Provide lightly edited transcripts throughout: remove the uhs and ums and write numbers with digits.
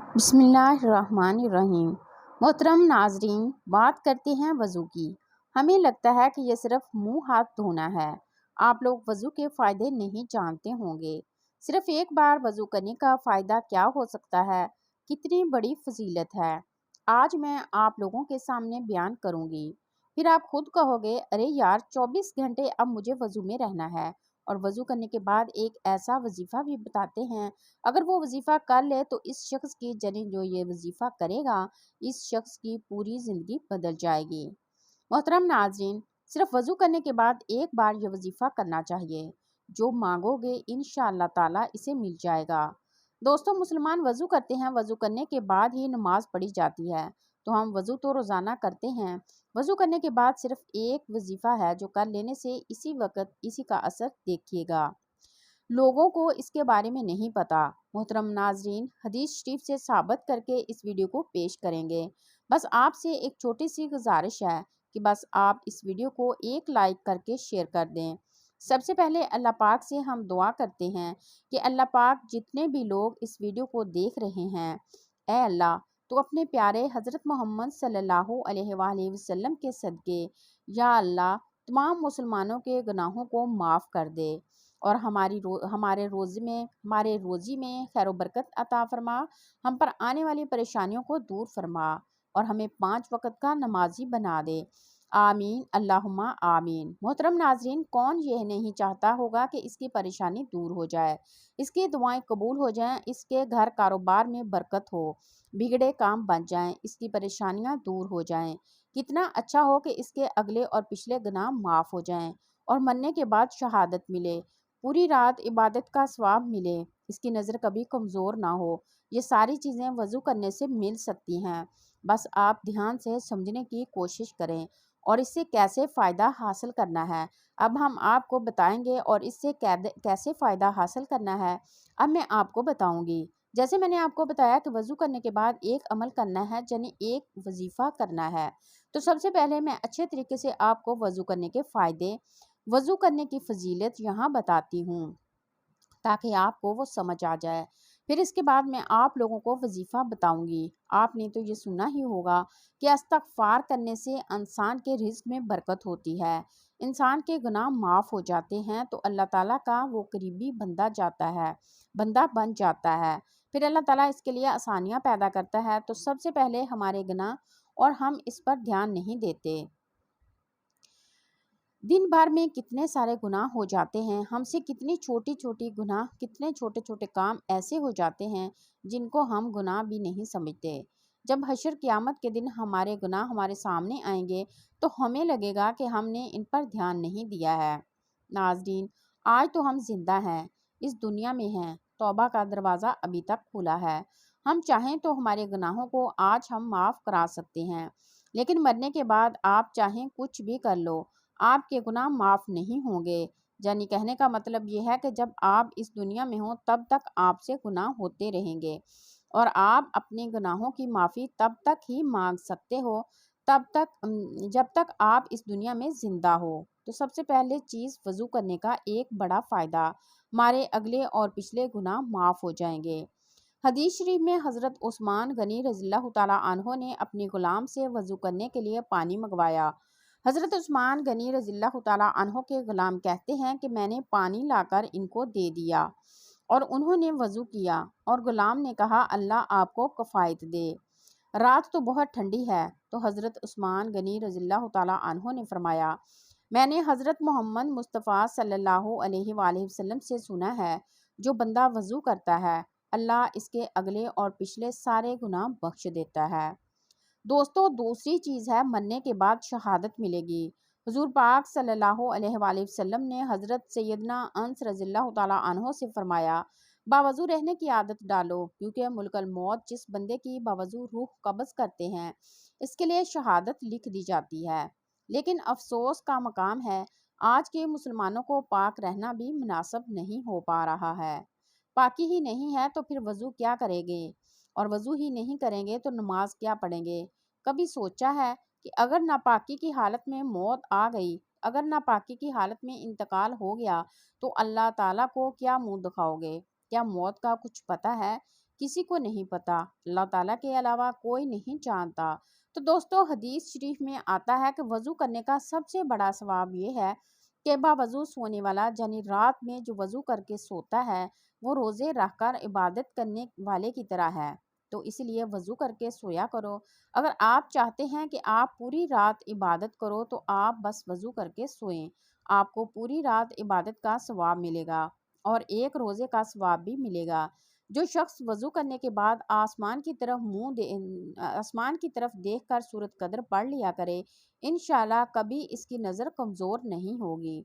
बिस्मिल्लाहिर्रहमानिर्रहीम। मोहतरम नाजरीन, बात करते हैं वज़ू की। हमें लगता है कि ये सिर्फ मुंह हाथ धोना है। आप लोग वज़ू के फ़ायदे नहीं जानते होंगे। सिर्फ एक बार वज़ू करने का फ़ायदा क्या हो सकता है, कितनी बड़ी फजीलत है, आज मैं आप लोगों के सामने बयान करूँगी। फिर आप खुद कहोगे, अरे यार 24 घंटे अब मुझे वज़ू में रहना है। और वज़ू करने के बाद एक ऐसा वजीफ़ा भी बताते हैं, अगर वो वजीफ़ा कर ले तो इस शख्स की यानी जो ये वजीफ़ा करेगा, इस शख्स की पूरी ज़िंदगी बदल जाएगी। मोहतरम नाज़रीन, सिर्फ वज़ू करने के बाद एक बार ये वजीफ़ा करना चाहिए। जो मांगोगे इंशाअल्लाह ताला इसे मिल जाएगा। दोस्तों, मुसलमान वज़ू करते हैं, वज़ू करने के बाद ही नमाज पढ़ी जाती है। तो हम वज़ू तो रोज़ाना करते हैं। वज़ू करने के बाद सिर्फ एक वजीफ़ा है जो कर लेने से इसी वक्त इसी का असर देखिएगा। लोगों को इसके बारे में नहीं पता। मोहतरम नाजरीन, हदीस शरीफ से साबित करके इस वीडियो को पेश करेंगे। बस आपसे एक छोटी सी गुजारिश है कि बस आप इस वीडियो को एक लाइक करके शेयर कर दें। सबसे पहले अल्लाह पाक से हम दुआ करते हैं कि अल्लाह पाक जितने भी लोग इस वीडियो को देख रहे हैं, ए अल्लाह तो अपने प्यारे हज़रत मोहम्मद सल्लल्लाहु अलैहि वसल्लम के सदके या अल्लाह तमाम मुसलमानों के गुनाहों को माफ़ कर दे और हमारे रोज़ी में खैर बरकत अता फरमा, हम पर आने वाली परेशानियों को दूर फरमा और हमें 5 वक़्त का नमाजी बना दे। आमीन अल्लाहुम्मा आमीन। मोहतरम नाज़रीन, कौन यह नहीं चाहता होगा कि इसकी परेशानी दूर हो जाए, इसकी दुआएं कबूल हो जाएं, इसके घर कारोबार में बरकत हो, बिगड़े काम बन जाएं, इसकी परेशानियां दूर हो जाएं। कितना अच्छा हो कि इसके अगले और पिछले गुनाह माफ़ हो जाएं और मरने के बाद शहादत मिले, पूरी रात इबादत का सवाब मिले, इसकी नज़र कभी कमज़ोर ना हो। ये सारी चीज़ें वज़ू करने से मिल सकती हैं। बस आप ध्यान से समझने की कोशिश करें और इससे कैसे फ़ायदा हासिल करना है, अब हम आपको बताएंगे। और इससे कैसे फ़ायदा हासिल करना है, अब मैं आपको बताऊंगी। जैसे मैंने आपको बताया कि वज़ू करने के बाद एक अमल करना है, यानी एक वजीफ़ा करना है। तो सबसे पहले मैं अच्छे तरीके से आपको वज़ू करने के फ़ायदे, वज़ू करने की फजीलत यहाँ बताती हूँ ताकि आपको वो समझ आ जाए। फिर इसके बाद मैं आप लोगों को वजीफ़ा बताऊंगी। आपने तो ये सुना ही होगा कि इस्तग़फ़ार करने से इंसान के रिज़्क़ में बरकत होती है, इंसान के गुनाह माफ़ हो जाते हैं, तो अल्लाह ताला का वो करीबी बंदा बन जाता है। फिर अल्लाह ताला इसके लिए आसानियाँ पैदा करता है। तो सबसे पहले हमारे गुनाह, और हम इस पर ध्यान नहीं देते। दिन भर में कितने सारे गुनाह हो जाते हैं हमसे, कितनी छोटी छोटी गुनाह, कितने छोटे छोटे काम ऐसे हो जाते हैं जिनको हम गुनाह भी नहीं समझते। जब हशर क़यामत के दिन हमारे गुनाह हमारे सामने आएंगे तो हमें लगेगा कि हमने इन पर ध्यान नहीं दिया है। नाज़रीन, आज तो हम जिंदा हैं, इस दुनिया में हैं, तौबा का दरवाज़ा अभी तक खुला है। हम चाहें तो हमारे गुनाहों को आज हम माफ़ करा सकते हैं, लेकिन मरने के बाद आप चाहें कुछ भी कर लो, आपके गुनाह माफ़ नहीं होंगे। यानी कहने का मतलब ये है कि जब आप इस दुनिया में हो तब तक आपसे गुनाह होते रहेंगे और आप अपने गुनाहों की माफ़ी तब तक ही मांग सकते हो, तब तक जब तक आप इस दुनिया में ज़िंदा हो। तो सबसे पहले चीज़, वज़ू करने का एक बड़ा फ़ायदा, हमारे अगले और पिछले गुनाह माफ़ हो जाएंगे। हदीस शरीफ में हज़रत उस्मान गनी रज़ियल्लाहु ताला अन्हो ने अपने ग़ुलाम से वज़ू करने के लिए पानी मंगवाया। हज़रत उस्मान गनी रज़ियल्लाहु ताला अन्हो के ग़ुलाम कहते हैं कि मैंने पानी लाकर इनको दे दिया और उन्होंने वज़ू किया और ग़ुलाम ने कहा, अल्लाह आपको कफ़ायत दे, रात तो बहुत ठंडी है। तो हज़रत उस्मान गनी रज़ियल्लाहु ताला अन्हो ने फरमाया, मैंने हज़रत मोहम्मद मुस्तफ़ा सल्लल्लाहु अलैहि वसल्लम से सुना है, जो बंदा वज़ू करता है अल्लाह इसके अगले और पिछले सारे गुनाह बख्श देता है। दोस्तों, दूसरी चीज़ है, मरने के बाद शहादत मिलेगी। हुज़ूर पाक सल्लल्लाहु अलैहि वसल्लम ने हज़रत सैयदना अनस रज़ियल्लाहु ताला अन्हो से फरमाया, बावज़ू रहने की आदत डालो, क्योंकि मुल्कल मौत जिस बंदे की बावज़ू रूह कब्ज़ करते हैं, इसके लिए शहादत लिख दी जाती है। लेकिन अफसोस का मकाम है, आज के मुसलमानों को पाक रहना भी मुनासिब नहीं हो पा रहा है। पाकी ही नहीं है तो फिर वज़ू क्या करेंगे, और वज़ू ही नहीं करेंगे तो नमाज क्या पढ़ेंगे। कभी सोचा है कि अगर नापाकी की हालत में मौत आ गई, अगर नापाकी की हालत में इंतकाल हो गया तो अल्लाह ताला को क्या मुंह दिखाओगे? क्या मौत का कुछ पता है? किसी को नहीं पता, अल्लाह ताला के अलावा कोई नहीं जानता। तो दोस्तों, हदीस शरीफ में आता है कि वज़ू करने का सबसे बड़ा सवाब ये है कि बावज़ू सोने वाला, यानी रात में जो वज़ू करके सोता है वो रोज़े रखकर इबादत करने वाले की तरह है। तो इसलिए वज़ू करके सोया करो। अगर आप चाहते हैं कि आप पूरी रात इबादत करो तो आप बस वज़ू करके सोएं। आपको पूरी रात इबादत का सवाब मिलेगा और एक रोज़े का सवाब भी मिलेगा। जो शख्स वज़ू करने के बाद आसमान की तरफ देखकर सूरत कद्र पढ़ लिया करे, इंशाल्लाह कभी इसकी नज़र कमज़ोर नहीं होगी।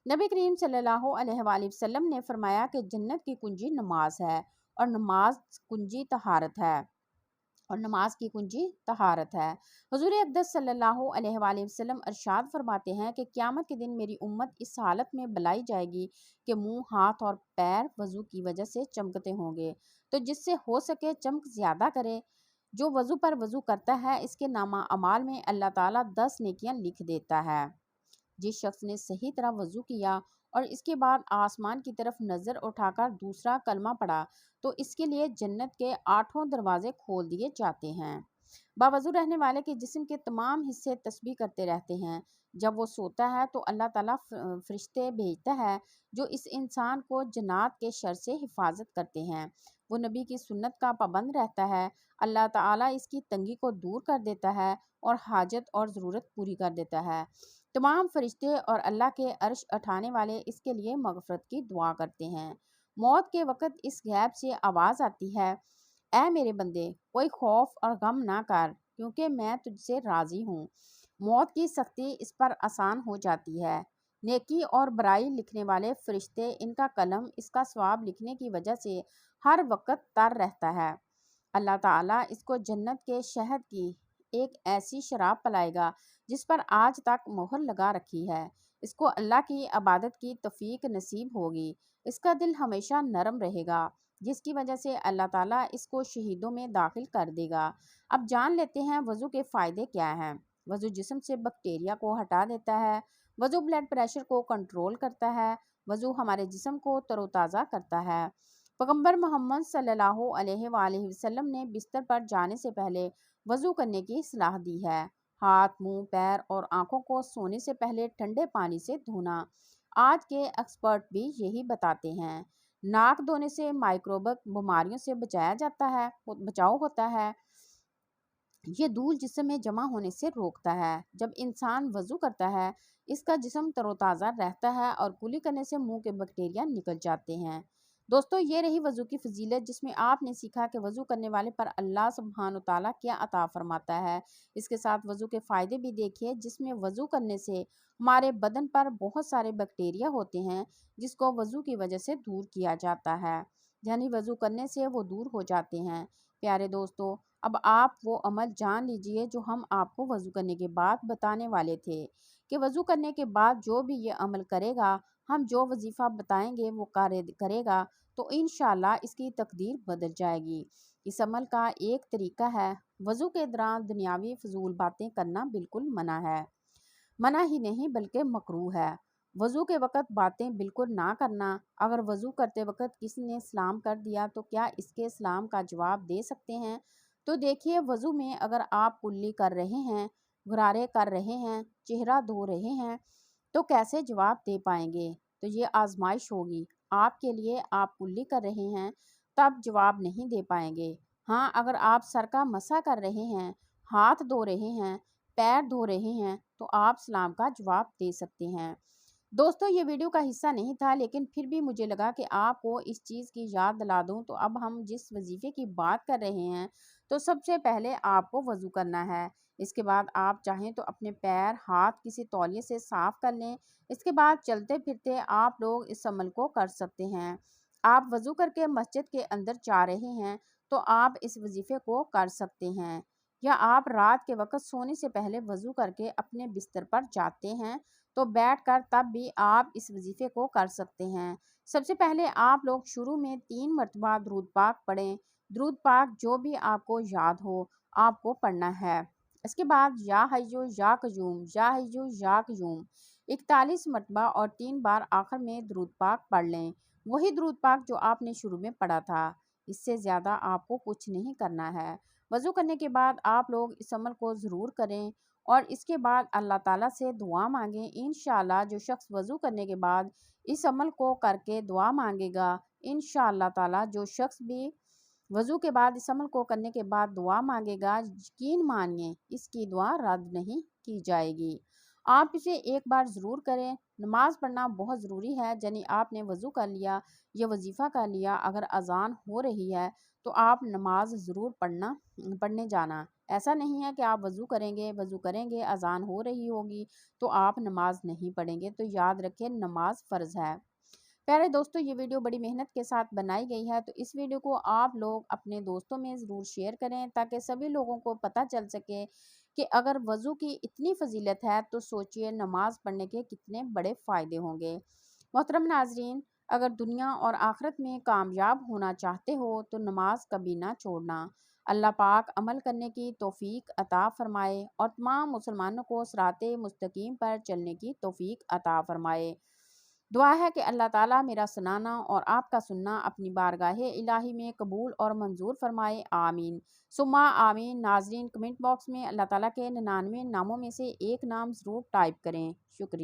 नबी करीम सल्लल्लाहु अलैहि वसल्लम ने फरमाया कि जन्नत की कुंजी नमाज है और नमाज की कुंजी तहारत है। हुजूर अक़दस सल्लल्लाहु अलैहि वसल्लम अरशाद फरमाते हैं कि क़यामत के दिन मेरी उम्मत इस हालत में बुलाई जाएगी कि मुंह, हाथ और पैर वज़ू की वजह से चमकते होंगे। तो जिससे हो सके चमक ज़्यादा करे। जो वज़ू पर वज़ू करता है इसके नामा अमाल में अल्लाह ताला 10 नेकियां लिख देता है। जिस शख्स ने सही तरह वज़ू किया और इसके बाद आसमान की तरफ नज़र उठाकर दूसरा कलमा पढ़ा तो इसके लिए जन्नत के 8 दरवाजे खोल दिए जाते हैं। बावज़ू रहने वाले के जिस्म के तमाम हिस्से तस्बीह करते रहते हैं। जब वो सोता है तो अल्लाह ताला फरिश्ते भेजता है जो इस इंसान को जन्नत के शर से हिफाजत करते हैं। वो नबी की सुन्नत का पाबंद रहता है। अल्लाह ताला इसकी तंगी को दूर कर देता है और हाजत और ज़रूरत पूरी कर देता है। तमाम फरिश्ते और अल्लाह के अर्श उठाने वाले इसके लिए मग़फ़िरत की दुआ करते हैं। मौत के वक़्त इस गैब से आवाज़ आती है, ऐ मेरे बंदे, कोई खौफ और गम ना कर, क्योंकि मैं तुझसे राज़ी हूँ। मौत की सख्ती इस पर आसान हो जाती है। नेकी और बुराई लिखने वाले फरिश्ते, इनका कलम इसका सवाब लिखने की वजह से हर वक़्त तर रहता है। अल्लाह ताला इसको जन्नत के शहद की एक ऐसी शराब पिलाएगा जिस पर आज तक मोहर लगा रखी है। इसको अल्लाह की इबादत की तौफीक नसीब होगी। इसका दिल हमेशा नरम रहेगा, जिसकी वजह से अल्लाह ताला इसको शहीदों में दाखिल कर देगा। अब जान लेते हैं वज़ू के फ़ायदे क्या हैं। वज़ू जिस्म से बैक्टीरिया को हटा देता है। वज़ू ब्लड प्रेशर को कंट्रोल करता है। वज़ू हमारे जिस्म को तरोताज़ा करता है। पैगंबर मोहम्मद सल्लल्लाहु अलैहि वसल्लम ने बिस्तर पर जाने से पहले वज़ू करने की सलाह दी है। हाथ, मुंह, पैर और आँखों को सोने से पहले ठंडे पानी से धोना। आज के एक्सपर्ट भी यही बताते हैं। नाक धोने से माइक्रोबिक बीमारियों से बचाव होता है। ये धूल जिस्म में जमा होने से रोकता है। जब इंसान वज़ू करता है इसका जिस्म तरोताज़ा रहता है और कुली करने से मुंह के बैक्टीरिया निकल जाते हैं। दोस्तों, ये रही वज़ू की फजीलत, जिसमें आपने सीखा कि वज़ू करने वाले पर अल्लाह सुब्हान व तआला क्या अता फरमाता है। इसके साथ वज़ू के फ़ायदे भी देखिए, जिसमें वज़ू करने से हमारे बदन पर बहुत सारे बैक्टीरिया होते हैं जिसको वज़ू की वजह से दूर किया जाता है, यानी वज़ू करने से वो दूर हो जाते हैं। प्यारे दोस्तों, अब आप वो अमल जान लीजिए जो हम आपको वज़ू करने के बाद बताने वाले थे कि वज़ू करने के बाद जो भी ये अमल करेगा, हम जो वजीफ़ा बताएंगे वो करेगा तो इंशाल्लाह इसकी तकदीर बदल जाएगी। इस अमल का एक तरीका है, वज़ू के दौरान दुनियावी फजूल बातें करना बिल्कुल मना है। मना ही नहीं बल्कि मकरूह है। वज़ू के वक़्त बातें बिल्कुल ना करना। अगर वज़ू करते वक़्त किसी ने सलाम कर दिया तो क्या इसके सलाम का जवाब दे सकते हैं? तो देखिए, वज़ू में अगर आप कुल्ली कर रहे हैं, गुरारे कर रहे हैं, चेहरा धो रहे हैं तो कैसे जवाब दे पाएंगे? तो ये आजमाइश होगी आपके लिए। आप कुल्ली कर रहे हैं तब जवाब नहीं दे पाएंगे। हाँ, अगर आप सर का मसा कर रहे हैं, हाथ धो रहे हैं, पैर धो रहे हैं तो आप सलाम का जवाब दे सकते हैं। दोस्तों, ये वीडियो का हिस्सा नहीं था, लेकिन फिर भी मुझे लगा कि आपको इस चीज़ की याद दिला दूं। तो अब हम जिस वजीफ़े की बात कर रहे हैं, तो सबसे पहले आपको वज़ू करना है। इसके बाद आप चाहें तो अपने पैर, हाथ किसी तौलिए से साफ़ कर लें। इसके बाद चलते फिरते आप लोग इस अमल को कर सकते हैं। आप वज़ू करके मस्जिद के अंदर जा रहे हैं तो आप इस वजीफ़े को कर सकते हैं, या आप रात के वक़्त सोने से पहले वज़ू करके अपने बिस्तर पर जाते हैं तो बैठकर तब भी आप इस वजीफ़े को कर सकते हैं। सबसे पहले आप लोग शुरू में 3 मरतबा दुरूद पाक पढ़ें। दुरूद पाक जो भी आपको याद हो आपको पढ़ना है। इसके बाद या हय्यु या क़य्यूम, या हय्यु या क़य्यूम 41 मरतबा और 3 बार आखिर में दुरूद पाक पढ़ लें। वही दुरूद पाक जो आपने शुरू में पढ़ा था। اس سے زیادہ آپ کو کچھ نہیں کرنا ہے۔ وضو کرنے کے بعد آپ لوگ اس عمل کو ضرور کریں اور اس کے بعد اللہ تعالیٰ سے دعا مانگیں۔ انشاءاللہ جو شخص وضو کرنے کے بعد اس عمل کو کر کے دعا مانگے گا، انشاءاللہ تعالیٰ جو شخص بھی وضو کے بعد اس عمل کو کرنے کے بعد دعا مانگے گا، یقین مانیے اس کی دعا رد نہیں کی جائے گی۔ آپ اسے ایک بار ضرور کریں۔ نماز پڑھنا بہت ضروری ہے، یعنی آپ نے وضو کر لیا یا وظیفہ کر لیا، اگر اذان ہو رہی ہے تو آپ نماز ضرور پڑھنے جانا۔ ایسا نہیں ہے کہ آپ وضو کریں گے اذان ہو رہی ہوگی تو آپ نماز نہیں پڑھیں گے، تو یاد رکھیں نماز فرض ہے۔ پیارے دوستو، یہ ویڈیو بڑی محنت کے ساتھ بنائی گئی ہے، تو اس ویڈیو کو آپ لوگ اپنے دوستوں میں ضرور شیئر کریں تاکہ سبھی لوگوں کو پتہ چل سکے کہ اگر وضو کی اتنی فضیلت ہے تو سوچئے نماز پڑھنے کے کتنے بڑے فائدے ہوں گے۔ محترم ناظرین، اگر دنیا اور آخرت میں کامیاب ہونا چاہتے ہو تو نماز کبھی نہ چھوڑنا۔ اللہ پاک عمل کرنے کی توفیق عطا فرمائے اور تمام مسلمانوں کو صراط مستقیم پر چلنے کی توفیق عطا فرمائے۔ دعا ہے کہ اللہ تعالیٰ میرا سنانا اور آپ کا سننا اپنی بارگاہ الہی میں قبول اور منظور فرمائے، آمین ثم آمین۔ ناظرین، کمنٹ باکس میں اللہ تعالیٰ کے 99 ناموں میں سے ایک نام ضرور ٹائپ کریں۔ شکریہ۔